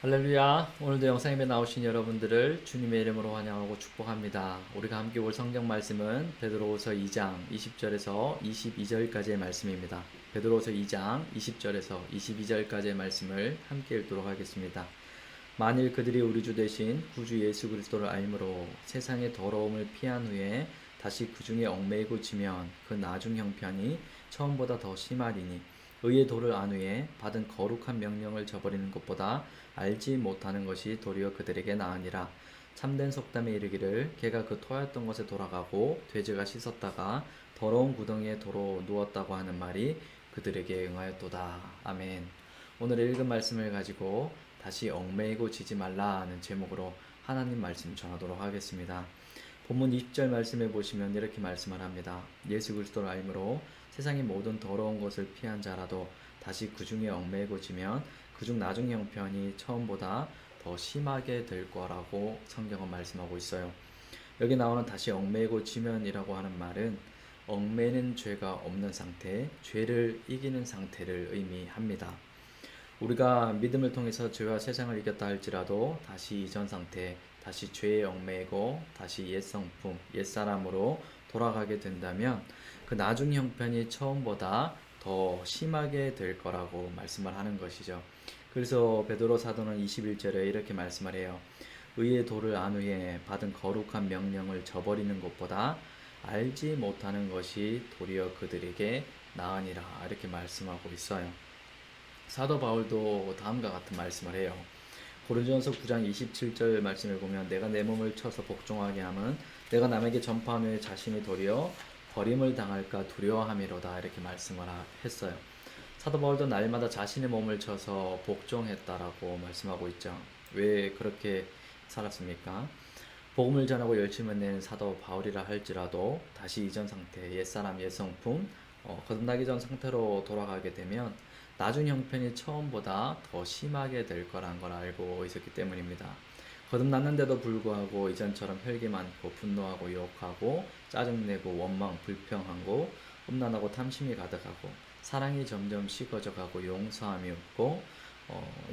할렐루야. 오늘도 영상에 나오신 여러분들을 주님의 이름으로 환영하고 축복합니다. 우리가 함께 볼 성경 말씀은 베드로후서 2장 20절에서 22절까지의 말씀입니다. 베드로후서 2장 20절에서 22절까지의 말씀을 함께 읽도록 하겠습니다. 만일 그들이 우리 주 대신 구주 예수 그리스도를 알므로 세상의 더러움을 피한 후에 다시 그 중에 얽매이고 지면 그 나중 형편이 처음보다 더 심하리니 의의 도를 안 후에 받은 거룩한 명령을 저버리는 것보다 알지 못하는 것이 도리어 그들에게 나으니라. 참된 속담에 이르기를 개가 그 토하였던 것에 돌아가고 돼지가 씻었다가 더러운 구덩이에 도로 누웠다고 하는 말이 그들에게 응하였도다. 아멘. 오늘 읽은 말씀을 가지고 다시 얽매이고 지지 말라는 제목으로 하나님 말씀 전하도록 하겠습니다. 본문 20절 말씀에 보시면 이렇게 말씀을 합니다. 예수 그리스도를 알므로 세상의 모든 더러운 것을 피한 자라도 다시 그 중에 얽매이고 지면 그중 나중 형편이 처음보다 더 심하게 될 거라고 성경은 말씀하고 있어요. 여기 나오는 다시 얽매이고 지면이라고 하는 말은 얽매는 죄가 없는 상태, 죄를 이기는 상태를 의미합니다. 우리가 믿음을 통해서 죄와 세상을 이겼다 할지라도 다시 이전 상태, 다시 죄에 얽매이고 다시 옛 성품, 옛 사람으로 돌아가게 된다면 그 나중 형편이 처음보다 더 심하게 될 거라고 말씀을 하는 것이죠. 그래서 베드로 사도는 21절에 이렇게 말씀을 해요. 의의 도를 안 후에 받은 거룩한 명령을 저버리는 것보다 알지 못하는 것이 도리어 그들에게 나으니라, 이렇게 말씀하고 있어요. 사도 바울도 다음과 같은 말씀을 해요. 고린도전서 9장 27절 말씀을 보면 내가 내 몸을 쳐서 복종하게 함은 내가 남에게 전파한 후에 자신이 도리어 버림을 당할까 두려워함이로다, 이렇게 말씀을 했어요. 사도 바울도 날마다 자신의 몸을 쳐서 복종했다라고 말씀하고 있죠. 왜 그렇게 살았습니까? 복음을 전하고 열심을 낸 사도 바울이라 할지라도 다시 이전 상태, 옛사람, 옛성품, 거듭나기 전 상태로 돌아가게 되면 나중 형편이 처음보다 더 심하게 될 거란 걸 알고 있었기 때문입니다. 거듭났는데도 불구하고 이전처럼 혈기 많고 분노하고 욕하고 짜증내고 원망, 불평하고 험난하고 탐심이 가득하고 사랑이 점점 식어져가고 용서함이 없고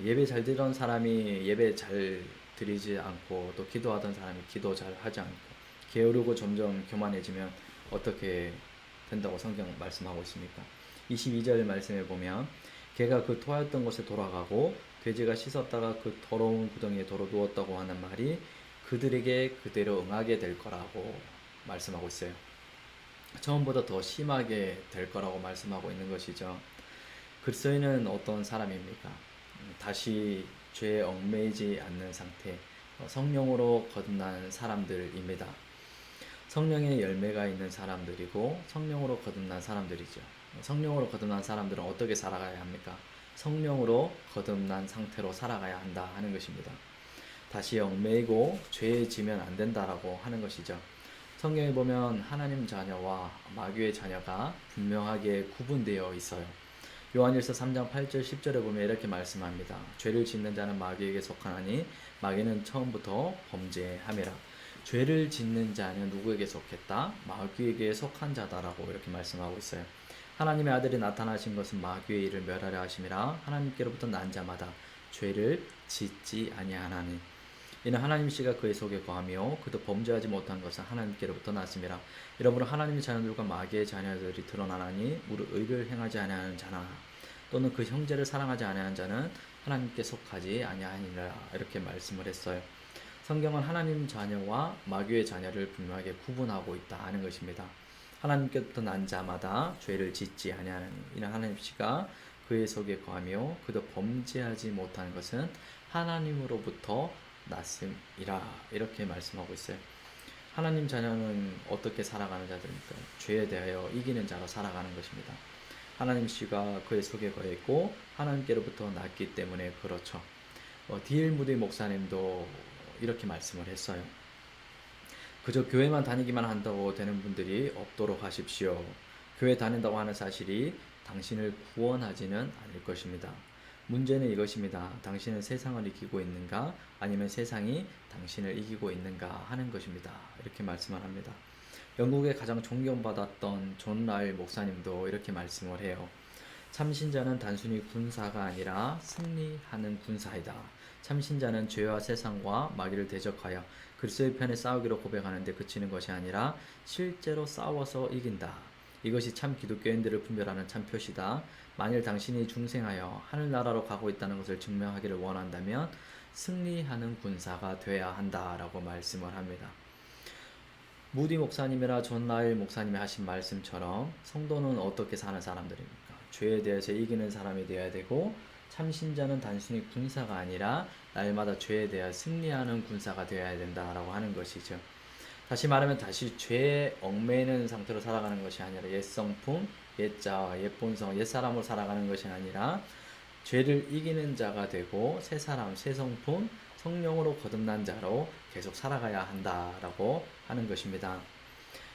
예배 잘 드리던 사람이 예배 잘 드리지 않고 또 기도하던 사람이 기도 잘 하지 않고 게으르고 점점 교만해지면 어떻게 된다고 성경 말씀하고 있습니까? 22절 말씀에 보면 개가 그 토하였던 곳에 돌아가고 돼지가 씻었다가 그 더러운 구덩이에 도로 누웠다고 하는 말이 그들에게 그대로 응하게 될 거라고 말씀하고 있어요. 처음보다 더 심하게 될 거라고 말씀하고 있는 것이죠. 그리스도인은 어떤 사람입니까? 다시 죄에 얽매이지 않는 상태, 성령으로 거듭난 사람들입니다. 성령의 열매가 있는 사람들이고 성령으로 거듭난 사람들이죠. 성령으로 거듭난 사람들은 어떻게 살아가야 합니까? 성령으로 거듭난 상태로 살아가야 한다 하는 것입니다. 다시 얽매이고 죄에 지면 안 된다라고 하는 것이죠. 성경에 보면 하나님 자녀와 마귀의 자녀가 분명하게 구분되어 있어요. 요한일서 3장 8절 10절에 보면 이렇게 말씀합니다. 죄를 짓는 자는 마귀에게 속하나니 마귀는 처음부터 범죄함이라. 죄를 짓는 자는 누구에게 속했다? 마귀에게 속한 자다라고 이렇게 말씀하고 있어요. 하나님의 아들이 나타나신 것은 마귀의 일을 멸하려 하심이라. 하나님께로부터 난 자마다 죄를 짓지 아니하나니 이는 하나님 씨가 그의 속에 거하며 그도 범죄하지 못한 것은 하나님께로부터 났음이라. 이러므로 하나님의 자녀들과 마귀의 자녀들이 드러나나니 무릇 의를 행하지 아니하는 자나 또는 그 형제를 사랑하지 아니하는 자는 하나님께 속하지 아니하니라, 이렇게 말씀을 했어요. 성경은 하나님 자녀와 마귀의 자녀를 분명하게 구분하고 있다 하는 것입니다. 하나님께부터 난 자마다 죄를 짓지 아니하는 이는 하나님 씨가 그의 속에 거하며 그도 범죄하지 못하는 것은 하나님으로부터 났음이라, 이렇게 말씀하고 있어요. 하나님 자녀는 어떻게 살아가는 자들입니까? 죄에 대하여 이기는 자로 살아가는 것입니다. 하나님 씨가 그의 속에 거해 있고 하나님께로부터 났기 때문에 그렇죠. D.L. 무디 목사님도 이렇게 말씀을 했어요. 그저 교회만 다니기만 한다고 되는 분들이 없도록 하십시오. 교회 다닌다고 하는 사실이 당신을 구원하지는 않을 것입니다. 문제는 이것입니다. 당신은 세상을 이기고 있는가 아니면 세상이 당신을 이기고 있는가 하는 것입니다. 이렇게 말씀을 합니다. 영국의 가장 존경받았던 존 라일 목사님도 이렇게 말씀을 해요. 참신자는 단순히 군사가 아니라 승리하는 군사이다. 참신자는 죄와 세상과 마귀를 대적하여 그리스도의 편에 싸우기로 고백하는데 그치는 것이 아니라 실제로 싸워서 이긴다. 이것이 참 기독교인들을 분별하는 참 표시다. 만일 당신이 중생하여 하늘나라로 가고 있다는 것을 증명하기를 원한다면 승리하는 군사가 되어야 한다라고 말씀을 합니다. 무디 목사님이나 존 나일 목사님이 하신 말씀처럼 성도는 어떻게 사는 사람들입니까? 죄에 대해서 이기는 사람이 되어야 되고, 참신자는 단순히 군사가 아니라 날마다 죄에 대해 승리하는 군사가 되어야 된다라고 하는 것이죠. 다시 말하면 다시 죄에 얽매이는 상태로 살아가는 것이 아니라 옛성품, 옛자아, 옛본성, 옛사람으로 살아가는 것이 아니라 죄를 이기는 자가 되고 새 사람, 새 성품, 성령으로 거듭난 자로 계속 살아가야 한다라고 하는 것입니다.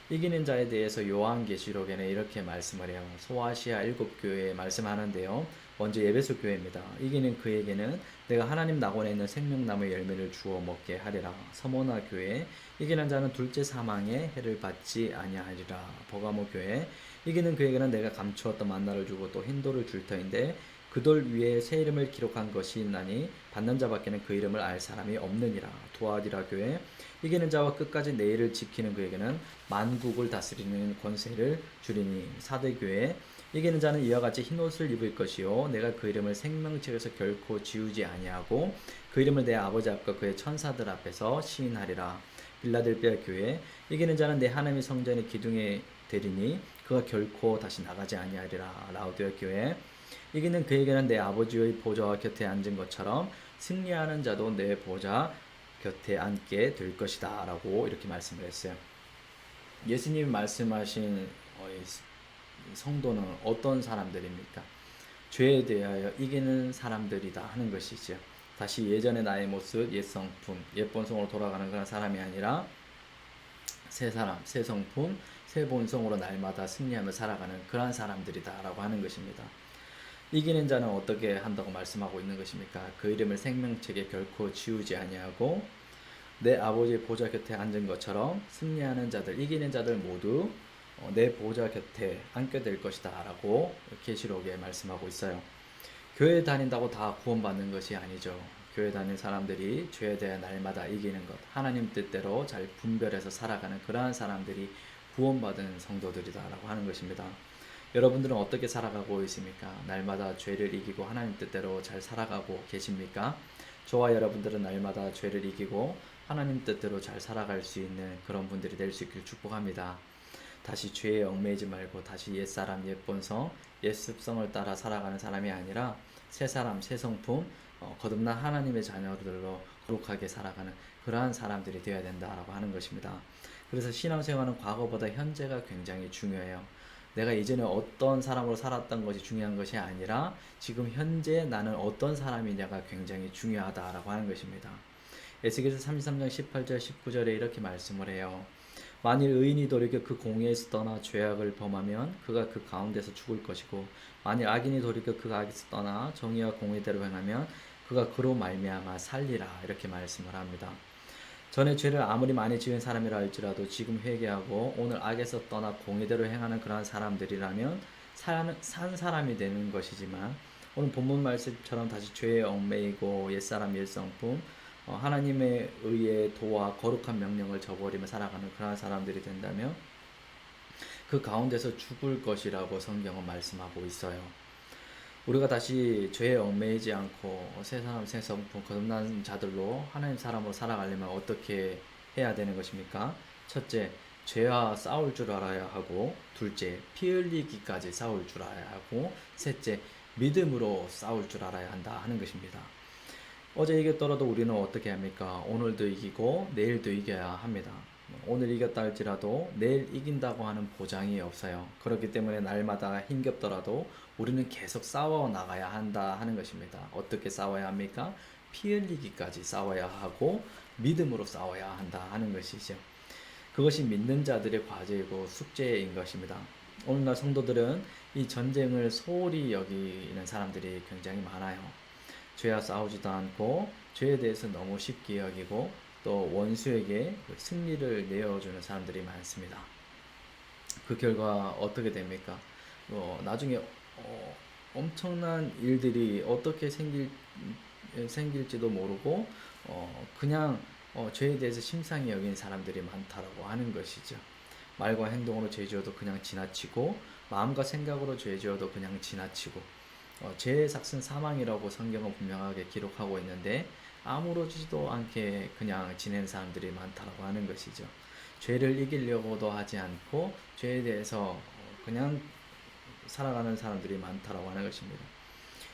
이기는 자에 대해서 요한계시록에는 이렇게 말씀을 해요. 소아시아 7교회에 말씀하는데요. 먼저 에베소 교회입니다. 이기는 그에게는 내가 하나님 낙원에 있는 생명나무의 열매를 주어 먹게 하리라. 서모나 교회 이기는 자는 둘째 사망의 해를 받지 아니하리라. 버가모 교회 이기는 그에게는 내가 감추었던 만나를 주고 또 흰돌을 줄 터인데 그 돌 위에 새 이름을 기록한 것이 있나니 받는 자밖에는 그 이름을 알 사람이 없느니라. 두아디라 교회 이기는 자와 끝까지 내 일을 지키는 그에게는 만국을 다스리는 권세를 주리니. 사대교회 이기는 자는 이와 같이 흰옷을 입을 것이요 내가 그 이름을 생명책에서 결코 지우지 아니하고 그 이름을 내 아버지 앞과 그의 천사들 앞에서 시인하리라. 빌라델비아 교회 이기는 자는 내 하나님의 성전의 기둥에 되리니 그가 결코 다시 나가지 아니하리라. 라우디아 교회 이기는 그에게는 내 아버지의 보좌와 곁에 앉은 것처럼 승리하는 자도 내 보좌 곁에 앉게 될 것이다 라고 이렇게 말씀을 했어요. 예수님이 말씀하신 성도는 어떤 사람들입니까? 죄에 대하여 이기는 사람들이다 하는 것이죠. 다시 예전의 나의 모습, 옛 성품, 옛 본성으로 돌아가는 그런 사람이 아니라 새 사람, 새 성품, 새 본성으로 날마다 승리하며 살아가는 그러한 사람들이다 라고 하는 것입니다. 이기는 자는 어떻게 한다고 말씀하고 있는 것입니까? 그 이름을 생명책에 결코 지우지 아니하고 내 아버지의 보좌 곁에 앉은 것처럼 승리하는 자들, 이기는 자들 모두 내 보좌 곁에 앉게 될 것이다 라고 계시록에 말씀하고 있어요. 교회 다닌다고 다 구원받는 것이 아니죠. 교회 다니는 사람들이 죄에 대해 날마다 이기는 것, 하나님 뜻대로 잘 분별해서 살아가는 그러한 사람들이 구원받은 성도들이다 라고 하는 것입니다. 여러분들은 어떻게 살아가고 있습니까? 날마다 죄를 이기고 하나님 뜻대로 잘 살아가고 계십니까? 저와 여러분들은 날마다 죄를 이기고 하나님 뜻대로 잘 살아갈 수 있는 그런 분들이 될 수 있길 축복합니다. 다시 죄에 얽매이지 말고 다시 옛사람, 옛본성, 옛습성을 따라 살아가는 사람이 아니라 새사람, 새성품, 거듭난 하나님의 자녀들로 거룩하게 살아가는 그러한 사람들이 되어야 된다라고 하는 것입니다. 그래서 신앙생활은 과거보다 현재가 굉장히 중요해요. 내가 이전에 어떤 사람으로 살았던 것이 중요한 것이 아니라 지금 현재 나는 어떤 사람이냐가 굉장히 중요하다라고 하는 것입니다. 에스겔서 33장 18절 19절에 이렇게 말씀을 해요. 만일 의인이 돌이켜 그 공의에서 떠나 죄악을 범하면 그가 그 가운데서 죽을 것이고 만일 악인이 돌이켜 그 악에서 떠나 정의와 공의대로 행하면 그가 그로 말미암아 살리라. 이렇게 말씀을 합니다. 전에 죄를 아무리 많이 지은 사람이라 할지라도 지금 회개하고 오늘 악에서 떠나 공의대로 행하는 그러한 사람들이라면 산 사람이 되는 것이지만 오늘 본문 말씀처럼 다시 죄에 얽매이고 옛사람 옛성품 하나님의 의에 도와 거룩한 명령을 저버리며 살아가는 그러한 사람들이 된다면 그 가운데서 죽을 것이라고 성경은 말씀하고 있어요. 우리가 다시 죄에 얽매이지 않고 새 사람 새 성품 거듭난 자들로 하나님 사람으로 살아가려면 어떻게 해야 되는 것입니까? 첫째, 죄와 싸울 줄 알아야 하고, 둘째, 피 흘리기까지 싸울 줄 알아야 하고, 셋째, 믿음으로 싸울 줄 알아야 한다 하는 것입니다. 어제 이겼더라도 우리는 어떻게 합니까? 오늘도 이기고 내일도 이겨야 합니다. 오늘 이겼다 할지라도 내일 이긴다고 하는 보장이 없어요. 그렇기 때문에 날마다 힘겹더라도 우리는 계속 싸워 나가야 한다 하는 것입니다. 어떻게 싸워야 합니까? 피 흘리기까지 싸워야 하고 믿음으로 싸워야 한다 하는 것이죠. 그것이 믿는 자들의 과제이고 숙제인 것입니다. 오늘날 성도들은 이 전쟁을 소홀히 여기는 사람들이 굉장히 많아요. 죄와 싸우지도 않고 죄에 대해서 너무 쉽게 여기고 또 원수에게 승리를 내어주는 사람들이 많습니다. 그 결과 어떻게 됩니까? 나중에 엄청난 일들이 어떻게 생길지도 모르고 그냥 죄에 대해서 심상히 여기는 사람들이 많다라고 하는 것이죠. 말과 행동으로 죄 지어도 그냥 지나치고 마음과 생각으로 죄 지어도 그냥 지나치고 죄의 삭은 사망이라고 성경은 분명하게 기록하고 있는데 아무렇지도 않게 그냥 지내는 사람들이 많다라고 하는 것이죠. 죄를 이기려고도 하지 않고 죄에 대해서 그냥 살아가는 사람들이 많다라고 하는 것입니다.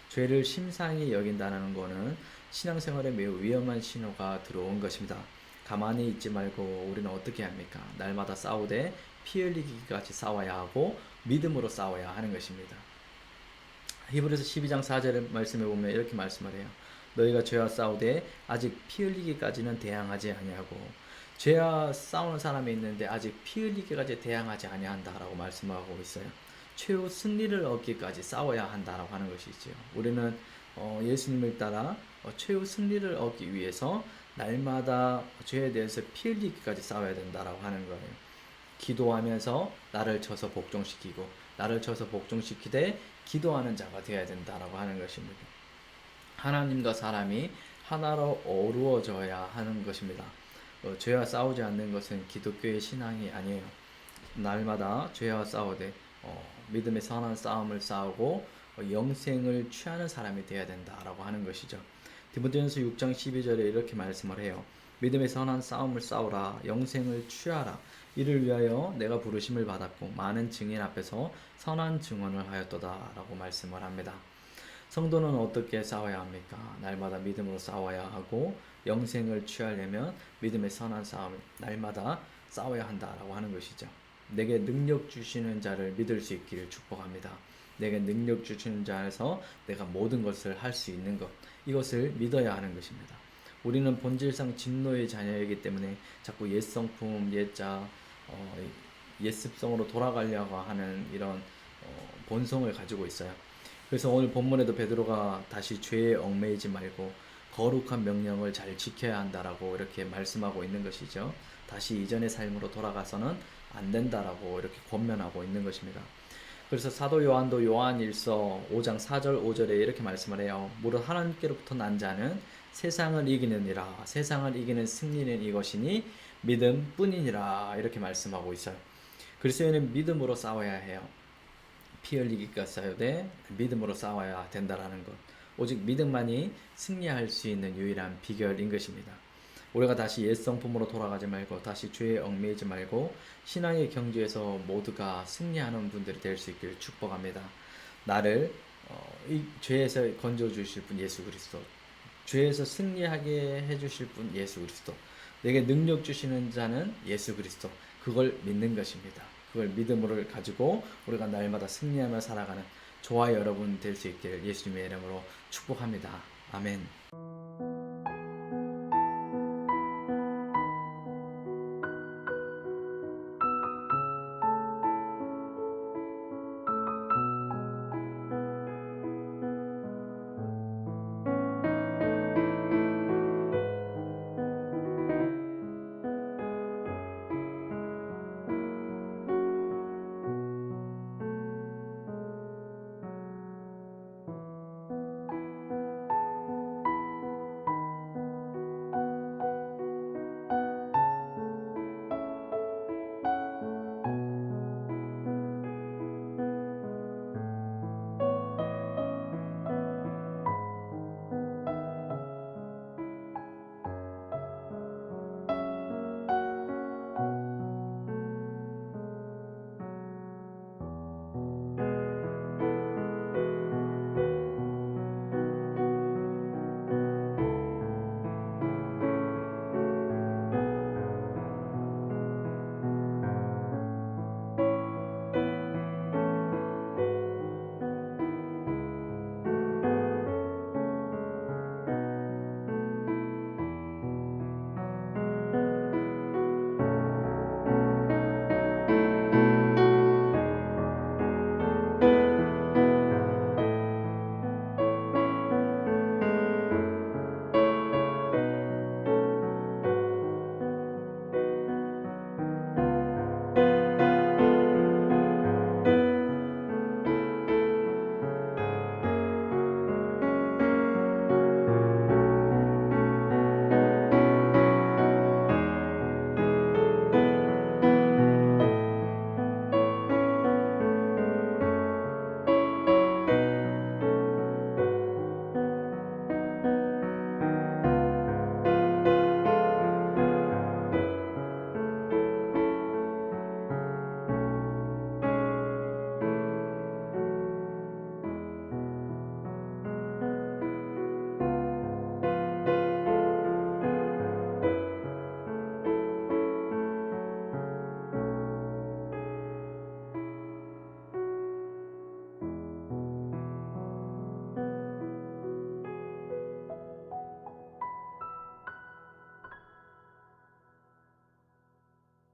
죄를 심상히 여긴다는 것은 신앙생활에 매우 위험한 신호가 들어온 것입니다. 가만히 있지 말고 우리는 어떻게 합니까? 날마다 싸우되 피 흘리기까지 싸워야 하고 믿음으로 싸워야 하는 것입니다. 히브리서 12장 4절 말씀에 보면 이렇게 말씀을 해요. 너희가 죄와 싸우되 아직 피 흘리기까지는 대항하지 아니하고, 죄와 싸우는 사람이 있는데 아직 피 흘리기까지 대항하지 아니한다라고 말씀하고 있어요. 최후 승리를 얻기까지 싸워야 한다라고 하는 것이죠. 우리는 예수님을 따라 최후 승리를 얻기 위해서 날마다 죄에 대해서 피 흘리기까지 싸워야 된다라고 하는 거예요. 기도하면서 나를 쳐서 복종시키고 나를 쳐서 복종시키되 기도하는 자가 되어야 된다라고 하는 것입니다. 하나님과 사람이 하나로 어루어져야 하는 것입니다. 죄와 싸우지 않는 것은 기독교의 신앙이 아니에요. 날마다 죄와 싸우되 믿음의 선한 싸움을 싸우고 영생을 취하는 사람이 되어야 된다라고 하는 것이죠. 디모데전서 6장 12절에 이렇게 말씀을 해요. 믿음의 선한 싸움을 싸우라, 영생을 취하라. 이를 위하여 내가 부르심을 받았고 많은 증인 앞에서 선한 증언을 하였도다 라고 말씀을 합니다. 성도는 어떻게 싸워야 합니까? 날마다 믿음으로 싸워야 하고 영생을 취하려면 믿음의 선한 싸움을 날마다 싸워야 한다라고 하는 것이죠. 내게 능력 주시는 자를 믿을 수 있기를 축복합니다. 내게 능력 주시는 자에서 내가 모든 것을 할 수 있는 것, 이것을 믿어야 하는 것입니다. 우리는 본질상 진노의 자녀이기 때문에 자꾸 옛성품, 옛자, 옛습성으로 돌아가려고 하는 이런 본성을 가지고 있어요. 그래서 오늘 본문에도 베드로가 다시 죄에 얽매이지 말고 거룩한 명령을 잘 지켜야 한다라고 이렇게 말씀하고 있는 것이죠. 다시 이전의 삶으로 돌아가서는 안 된다라고 이렇게 권면하고 있는 것입니다. 그래서 사도 요한도 요한 1서 5장 4절 5절에 이렇게 말씀을 해요. 무릇 하나님께로부터 난 자는 세상을 이기느니라. 세상을 이기는 승리는 이것이니 믿음뿐이니라. 이렇게 말씀하고 있어요. 그리스도인은 믿음으로 싸워야 해요. 피 흘리기까지 싸우되 믿음으로 싸워야 된다라는 것. 오직 믿음만이 승리할 수 있는 유일한 비결인 것입니다. 우리가 다시 옛 성품으로 돌아가지 말고 다시 죄에 얽매이지 말고 신앙의 경주에서 모두가 승리하는 분들이 될 수 있기를 축복합니다. 나를 이 죄에서 건져주실 분 예수 그리스도, 죄에서 승리하게 해주실 분 예수 그리스도, 내게 능력 주시는 자는 예수 그리스도, 그걸 믿는 것입니다. 그걸 믿음으로 가지고 우리가 날마다 승리하며 살아가는 저와 여러분 될 수 있기를 예수님의 이름으로 축복합니다. 아멘.